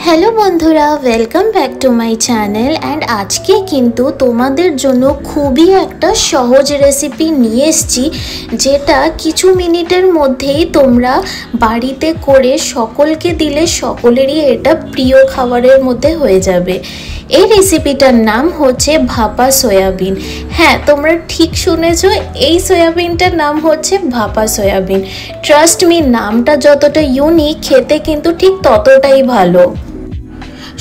Hello বন্ধুরা, welcome back to my channel. And আজকে কিন্তু তোমাদের জন্য খুবই একটা সহজ রেসিপি নিয়ে এসেছি, যেটা কিছু মিনিটের মধ্যেই তোমরা বাড়িতে করে সকলকে দিলে সকলেরই এটা প্রিয় খাবারের মধ্যে হয়ে যাবে। এই রেসিপিটার নাম হচ্ছে ভাপা সয়াবিন। হ্যাঁ, তোমরা ঠিক শুনেছ, এই সয়াবিনটার নাম হচ্ছে ভাপা সয়াবিন। ট্রাস্ট মি, নামটা যতটা ইউনিক, খেতে কিন্তু ঠিক ততটাই ভালো।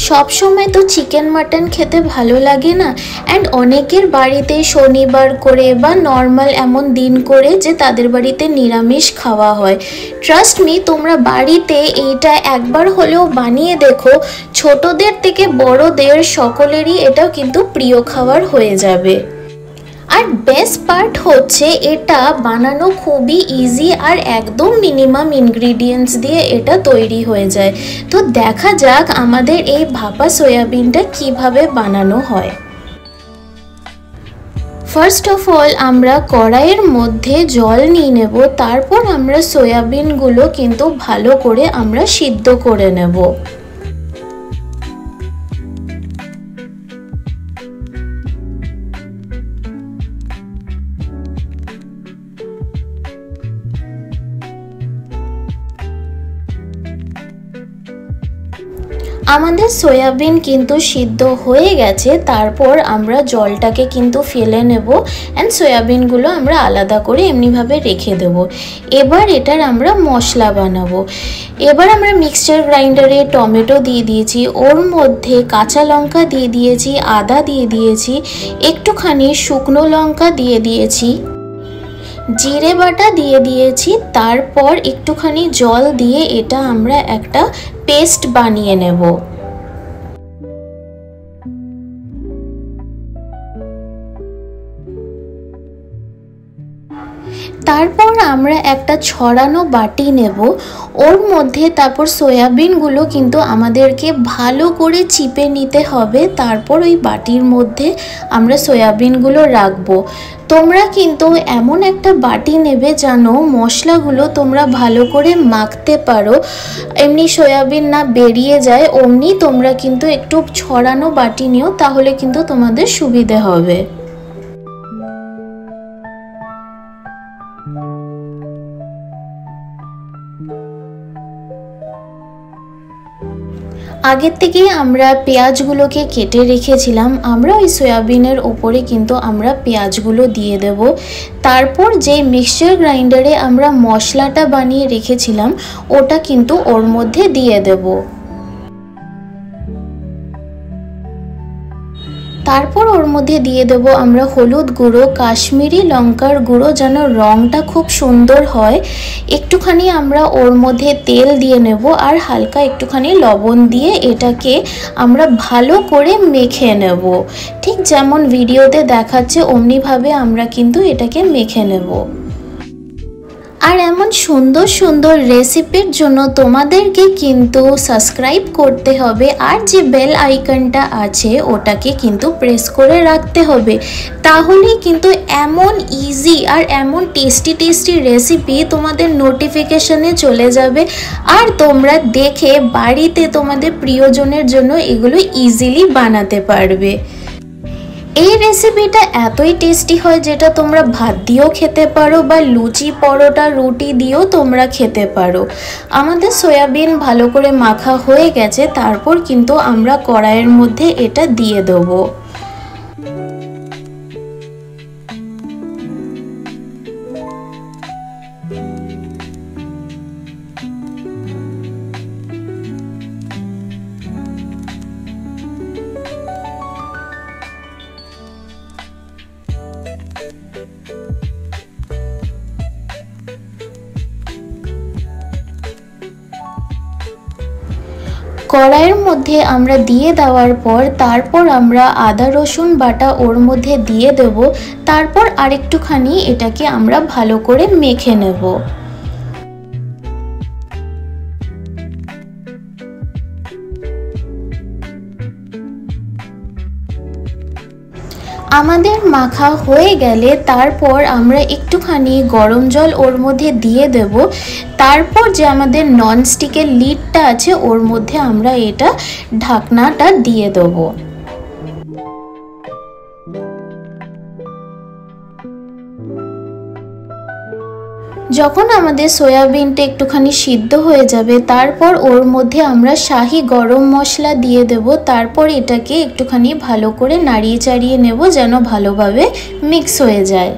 সব সময় তো চিকেন মাটন খেতে ভালো লাগে না। অ্যান্ড অনেকের বাড়িতে শনিবার করে বা নর্মাল এমন দিন করে যে তাদের বাড়িতে নিরামিষ খাওয়া হয়। ট্রাস্ট মি, তোমরা বাড়িতে এইটা একবার হলেও বানিয়ে দেখো, ছোটদের থেকে বড়দের সকলেরই এটাও কিন্তু প্রিয় খাবার হয়ে যাবে। আর বেস্ট পার্ট হচ্ছে এটা বানানো খুবই ইজি আর একদম মিনিমাম ইনগ্রিডিয়েন্টস দিয়ে এটা তৈরি হয়ে যায়। তো দেখা যাক আমাদের এই ভাপা সয়াবিনটা কিভাবে বানানো হয়। ফার্স্ট অফ অল আমরা কড়াইয়ের মধ্যে জল নিয়ে নেব, তারপর আমরা সয়াবিনগুলো কিন্তু ভালো করে আমরা সিদ্ধ করে নেব। আমাদের সয়াবিন কিন্তু সিদ্ধ হয়ে গেছে, তারপর আমরা জলটাকে কিন্তু ফেলে নেব অ্যান্ড সয়াবিনগুলো আমরা আলাদা করে এমনিভাবে রেখে দেব। এবার এটার আমরা মশলা বানাবো। এবার আমরা মিক্সচার গ্রাইন্ডারে টমেটো দিয়ে দিয়েছি, ওর মধ্যে কাঁচা লঙ্কা দিয়ে দিয়েছি, আদা দিয়ে দিয়েছি, একটুখানি শুকনো লঙ্কা দিয়ে দিয়েছি, জিরে বাটা দিয়ে দিয়েছি, তারপর একটুখানি জল দিয়ে এটা আমরা একটা পেস্ট বানিয়ে নেব। তারপর আমরা একটা ছড়ানো বাটি নেব, ওর মধ্যে তারপর সয়াবিনগুলো কিন্তু আমাদেরকে ভালো করে চিপে নিতে হবে। তারপর ওই বাটির মধ্যে আমরা সয়াবিনগুলো রাখবো। তোমরা কিন্তু এমন একটা বাটি নেবে যেন মশলাগুলো তোমরা ভালো করে মাখতে পারো, এমনি সয়াবিন না বেরিয়ে যায়, অমনি তোমরা কিন্তু একটু ছড়ানো বাটি নিও, তাহলে কিন্তু তোমাদের সুবিধে হবে। আগের থেকেই আমরা পেঁয়াজগুলোকে কেটে রেখেছিলাম, আমরা ওই সয়াবিনের ওপরে কিন্তু আমরা পেঁয়াজগুলো দিয়ে দেব। তারপর যে মিক্সচার গ্রাইন্ডারে আমরা মশলাটা বানিয়ে রেখেছিলাম ওটা কিন্তু ওর মধ্যে দিয়ে দেব। তারপর ওর মধ্যে দিয়ে দেব আমরা হলুদ গুঁড়ো, কাশ্মীরি লঙ্কার গুঁড়ো, যেন রঙটা খুব সুন্দর হয়। একটুখানি আমরা ওর মধ্যে তেল দিয়ে নেব আর হালকা একটুখানি লবণ দিয়ে এটাকে আমরা ভালো করে মেখে নেব। ঠিক যেমন ভিডিওতে দেখাচ্ছে অমনিভাবে আমরা কিন্তু এটাকে মেখে নেব। আর এমন সুন্দর সুন্দর রেসিপির জন্য তোমাদেরকে কিন্তু সাবস্ক্রাইব করতে হবে, আর যে বেল আইকনটা আছে ওটাকে কিন্তু প্রেস করে রাখতে হবে। তাহলেই কিন্তু এমন ইজি আর এমন টেস্টি টেস্টি রেসিপি তোমাদের নোটিফিকেশনে চলে যাবে, আর তোমরা দেখে বাড়িতে তোমাদের প্রিয়জনের জন্য এগুলো ইজিলি বানাতে পারবে। এই রেসিপিটা এতই টেস্টি হয় যেটা তোমরা ভাত দিয়েও খেতে পারো বা লুচি, পরোটা, রুটি দিয়েও তোমরা খেতে পারো। আমাদের সয়াবিন ভালো করে মাখা হয়ে গেছে, তারপর কিন্তু আমরা কড়াইয়ের মধ্যে এটা দিয়ে দেবো। কড়াইয়ের মধ্যে আমরা দিয়ে দেওয়ার পর তারপর আমরা আদা রসুন বাটা ওর মধ্যে দিয়ে দেব। তারপর আরেকটুখানি এটাকে আমরা ভালো করে মেখে নেব। আমাদের মাখা হয়ে গেলে তারপর আমরা একটুখানি গরম জল ওর মধ্যে দিয়ে দেব। তারপর যে আমাদের ননস্টিকের লিডটা আছে ওর মধ্যে আমরা এটা ঢাকনাটা দিয়ে দেবো। যখন আমাদের সয়াবিনটা একটুখানি সিদ্ধ হয়ে যাবে তারপর ওর মধ্যে আমরা শাহি গরম মশলা দিয়ে দেব। তারপর এটাকে একটুখানি ভালো করে নাড়িয়ে চাড়িয়ে নেব যেন ভালোভাবে মিক্স হয়ে যায়।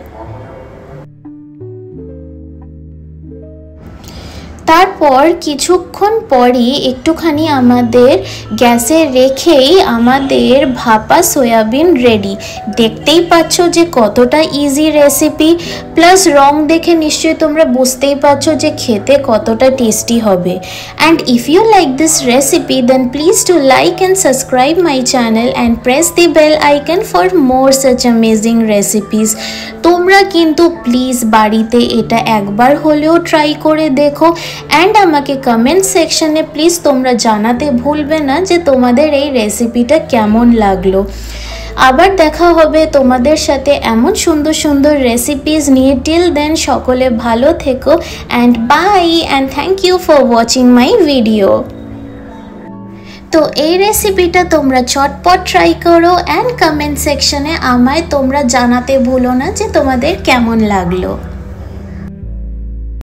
তারপর কিছুক্ষণ পরই একটুখানি আমাদের গ্যাসে রেখেই আমাদের ভাপা সয়াবিন রেডি। দেখতেই পাচ্ছ যে কতটা ইজি রেসিপি, প্লাস রং দেখে নিশ্চয়ই তোমরা বুঝতেই পারছো যে খেতে কতটা টেস্টি হবে। And if you like this recipe then please to like and subscribe my channel and press the bell icon for more such amazing recipes. তোমরা কিন্তু প্লিজ বাড়িতে এটা একবার হলেও ট্রাই করে দেখো অ্যান্ড আমাকে কমেন্ট সেকশনে প্লিজ তোমরা জানাতে ভুলবে না যে তোমাদের এই রেসিপিটা কেমন লাগলো। আবার দেখা হবে তোমাদের সাথে এমন সুন্দর সুন্দর রেসিপিস নিয়ে। টিল দেন সকলে ভালো থেকো and bye and thank you for watching my video. তো এই রেসিপিটা তোমরা চটপট ট্রাই করো অ্যান্ড কমেন্ট সেকশনে আমায় তোমরা জানাতে ভুলো না যে তোমাদের কেমন লাগলো।